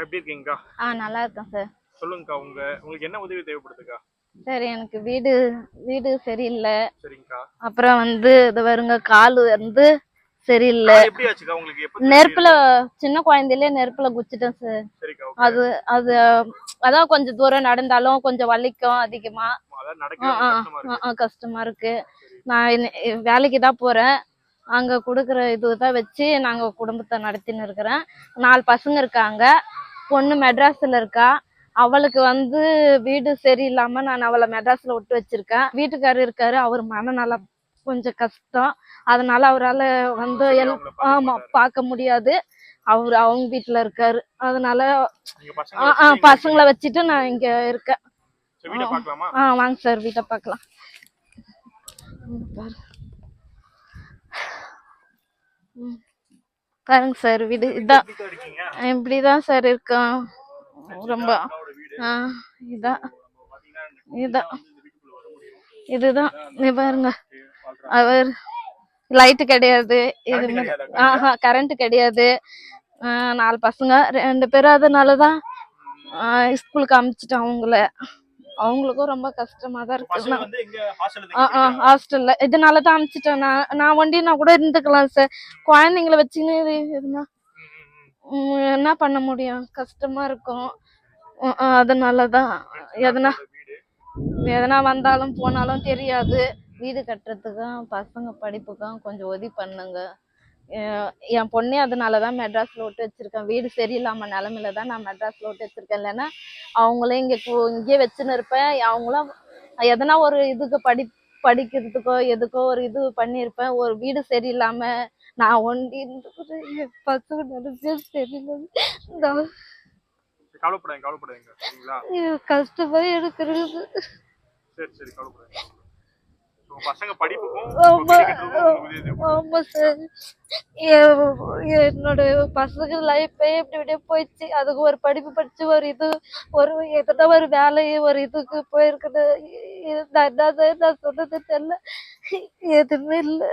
எப்படி இருக்கீங்கக்கா? நல்லா இருக்கேன் சார். சொல்லுங்கக்கா, உங்களுக்கு என்ன உதவி தேவைப்படுதுக்கா? சார் எனக்கு வீடு வீடு சரியில்லை. சரிங்கக்கா. அப்புறம் இது வருங்க கால் சரியில்லை. எப்படி ஆச்சுக்கா உங்களுக்கு? எப்ப நெருப்புல சின்ன குழந்தையிலே நெருப்புல குச்சிட்டேன் சார். சரிக்கா. அது அது அதான் கொஞ்சம் தூரம் நடந்தாலும் கொஞ்சம் வலிக்கும் அதிகமா. கஷ்டமா இருக்கு. நான் வேலைக்கு தான் போறேன். அங்க கொடுக்குற இதுதான் வச்சு நாங்க குடும்பத்தை நடத்தின்னு இருக்கிறேன். 4 பசங்க இருக்காங்க. பொண்ணு மெட்ராஸ்ல இருக்கா. அவளுக்கு வீடு சரியில்லாம நான் அவளை மெட்ராஸ்ல விட்டு வச்சிருக்கேன். வீட்டுக்காரர் இருக்காரு, அவர் மனநலம் கொஞ்சம் கஷ்டம். அதனால அவரால் பார்க்க முடியாது. அவங்க வீட்டுல இருக்காரு. அதனால பசங்களை வச்சுட்டு நான் இங்க இருக்கேன். வாங்க சார், வீட்டை பார்க்கலாம். பாருங்க சார், வீடு இதான். இப்படிதான் சார் இருக்கும். ரொம்ப இதுதான் பாருங்க. அவர் லைட்டு கிடையாது, எதுவுமே கரண்ட் கிடையாது. 4 பசங்க 2 பேரும். அதனாலதான் ஸ்கூலுக்கு அனுப்பிச்சிட்டேன் அவங்களுக்கும் ரொம்ப கஷ்டமா தான் இருக்கு. ஹாஸ்டல்ல இதனாலதான் அனுப்பிச்சிட்டேன். நான் ஒண்டினா கூட இருந்துக்கலாம் சார். குழந்தைங்களை வச்சுன்னு இருந்தா என்ன பண்ண முடியும்? கஷ்டமா இருக்கும். அதனாலதான் எதனா வந்தாலும் போனாலும் தெரியாது. வீடு கட்டுறதுக்கும் பசங்க படிப்புக்கும் கொஞ்சம் உதவி பண்ணுங்க. என் பொண்ணே அதனாலதான் மெட்ராஸ்ல விட்டு வச்சிருக்கேன். வீடு சரியில்லாம நிலைமையில தான் நான் மெட்ராஸ்ல விட்டு வச்சிருக்கேன். இல்லைன்னா அவங்களே இங்கே வச்சுன்னு இருப்பேன். அவங்களும் எதனா ஒரு இதுக்கு படிக்கிறதுக்கோ எதுக்கோ ஒரு இது பண்ணியிருப்பேன். ஒரு வீடு சரியில்லாம நான் ஒண்டி பசங்க சரியில்லை. கஷ்டமா இருக்கிறது. ஆமா சார், என்னோட பசங்க லைஃபே இப்படி போயிடுச்சு. அதுக்கு ஒரு படிப்பு படிச்சு ஒரு எதனா ஒரு வேலை ஒரு இதுக்கு போயிருக்குது. நான் சொன்னது தெரியல, எதுவுமே இல்லை.